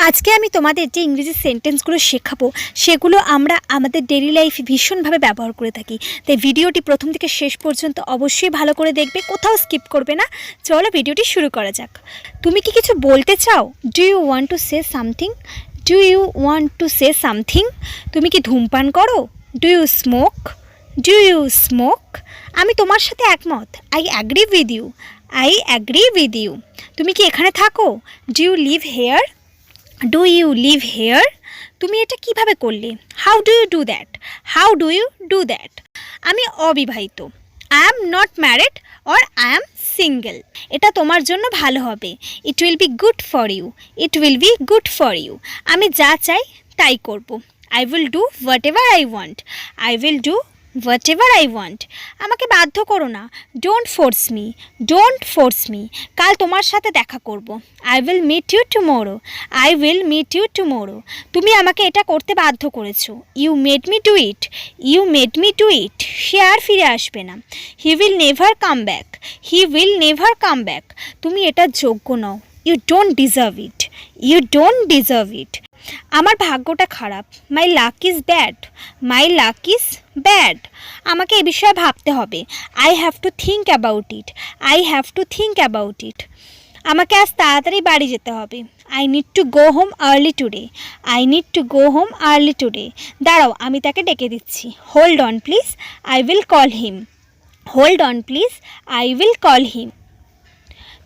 আজকে আমি তোমাদের যে ইংরেজি সেন্টেন্সগুলো শেখাবো সেগুলো আমরা আমাদের ডেইলি লাইফে ভীষণভাবে ব্যবহার করে থাকি। তাই ভিডিওটি প্রথম থেকে শেষ পর্যন্ত অবশ্যই ভালো করে দেখবে, কোথাও স্কিপ করবে না। চলো ভিডিওটি শুরু করা যাক। তুমি কি কিছু বলতে চাও? Do you want to say something? Do you want to say something? তুমি কি ধূমপান করো? Do you smoke? Do you smoke? আমি তোমার সাথে একমত। I agree with you. I agree with you. তুমি কি এখানে থাকো? Do you live here? Do you live here? তুমি এটা কিভাবে করলে? How do you do that? How do you do that? আমি অবিবাহিত। I am not married or I am single. এটা তোমার জন্য ভালো হবে। It will be good for you. It will be good for you. আমি যা চাই তাই করব। I will do whatever I want. I will do whatever I want. আমাকে বাধ্য করো না। Don't force me. Don't force me. কাল তোমার সাথে দেখা করব। I will meet you tomorrow. I will meet you tomorrow. তুমি আমাকে এটা করতে বাধ্য করেছো। You made me do it. You made me do it. সে আর ফিরে আসবে না। He will never come back. He will never come back. তুমি এটা যোগ্য নও। You don't deserve it. You don't deserve it. আমার ভাগ্যটা খারাপ। My luck is bad. My luck is bad. আমাকে এ বিষয়ে ভাবতে হবে। I have to think about it. I have to think about it. আমাকে আজ তাড়াতাড়ি বাড়ি যেতে হবে। I need to go home early today. I need to go home early today. দাঁড়াও, আমি তাকে ডেকে দিচ্ছি। Hold on please. I will call him. Hold on please. I will call him.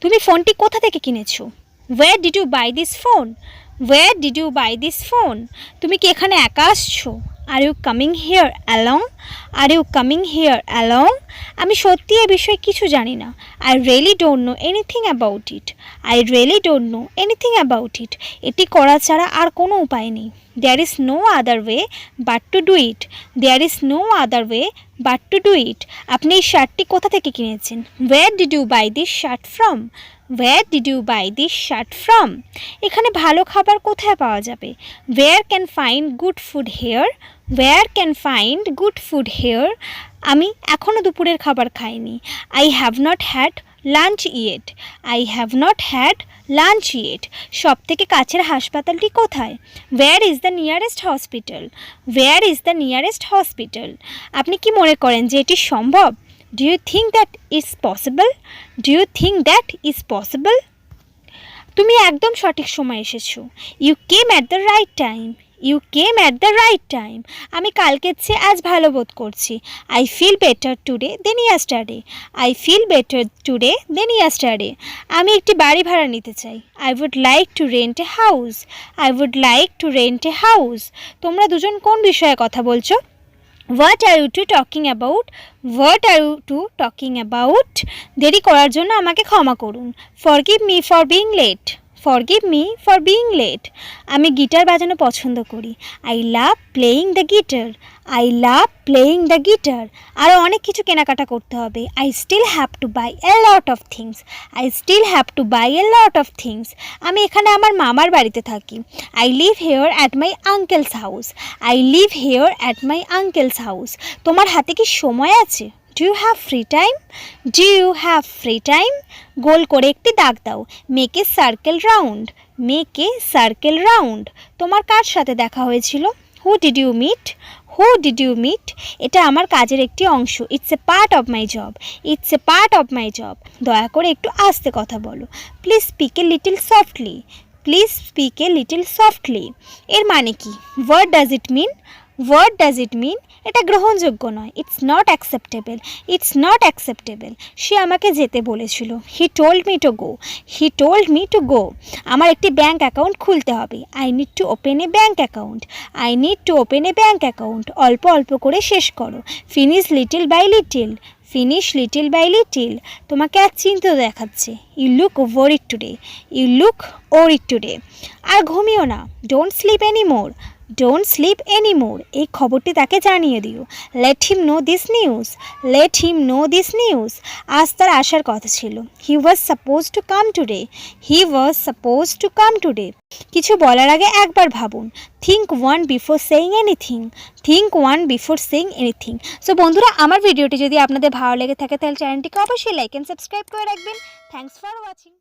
তুমি ফোনটি কোথা থেকে কিনেছো? Where did you buy this phone? Where did you buy this phone? তুমি কি এখানে একা আসছো? Are you coming here along? Are you coming here along? আমি সত্যি এ বিষয়ে কিছু জানি না। I really don't know anything about it. I really don't know anything about it. এটি করা ছাড়া আর কোনো উপায় নেই। There is no other way but to do it. There is no other way but to do it. আপনি এই শার্টটি কোথা থেকে কিনেছেন? Where did you buy this shirt from? Where did you buy this shirt from? এখানে ভালো খাবার কোথায় পাওয়া যাবে? Wire can find good food here? Where can find good food here? আমি এখনও দুপুরের খাবার খাইনি। I have not had lunch yet. I have not had lunch yet. সব থেকে কাছের হাসপাতালটি কোথায়? Where is the nearest hospital? Where is the nearest hospital? আপনি কি মনে করেন যে এটি সম্ভব? Do you think that is possible? Do you think that is possible? তুমি একদম সঠিক সময় এসেছো। You came at the right time. You came at the right time. আমি কালকের চেয়ে আজ ভালো বোধ করছি। I feel better today than yesterday. I feel better today than yesterday. আমি একটি বাড়ি ভাড়া নিতে চাই। I would like to rent a house. I would like to rent a house. তোমরা দুজন কোন বিষয়ে কথা বলছো? What are you two talking about? What are you two talking about? দেরি করার জন্য আমাকে ক্ষমা করুন। Forgive me for being late. Forgive me for being late. আমি গিটার বাজানো পছন্দ করি। I love playing the guitar. I love playing the guitar. আরও অনেক কিছু কেনাকাটা করতে হবে। I still have to buy a lot of things. I still have to buy a lot of things. আমি এখানে আমার মামার বাড়িতে থাকি। I live here at my uncle's house. I live here at my uncle's house. তোমার হাতে কি সময় আছে? Do you have free time? Do you have free time? গোল করে একটি দাগ দাও। Make a circle round. Make a circle round. তোমার কার সাথে দেখা হয়েছিল? Who did you meet? Who did you meet? এটা আমার কাজের একটি অংশ। It's a part of my job. It's a part of my job. দয়া করে একটু আস্তে কথা বলো। Please speak a little softly. Please speak a little softly. এর মানে কি? What does it mean? What does it mean? এটা গ্রহণযোগ্য নয়। It's not acceptable. It's not acceptable. সে আমাকে যেতে বলেছিল। He told me to go. He told me to go. আমার একটি ব্যাঙ্ক অ্যাকাউন্ট খুলতে হবে। I need to open a bank account. I need to open a bank account. অল্প অল্প করে শেষ করো। Finish little by little. Finish little by little. তোমাকে আজ চিন্তিত দেখাচ্ছে। You look worried today. You look worried today. আর ঘুমিও না। Don't sleep any more. Don't sleep any more. এই খবরটি তাকে জানিয়ে দিও। Let him know this news. Let him know this news. আজ তার আসার কথা ছিল। He was suppose to come today. He was suppose to come today. কিছু বলার আগে একবার ভাবুন। Think one before saying anything. Think one before saying anything. So বন্ধুরা, আমার ভিডিওটি যদি আপনাদের ভালো লেগে থাকে তাহলে চ্যানেলটিকে অবশ্যই লাইক অ্যান্ড সাবস্ক্রাইব করে রাখবেন। Thanks for watching.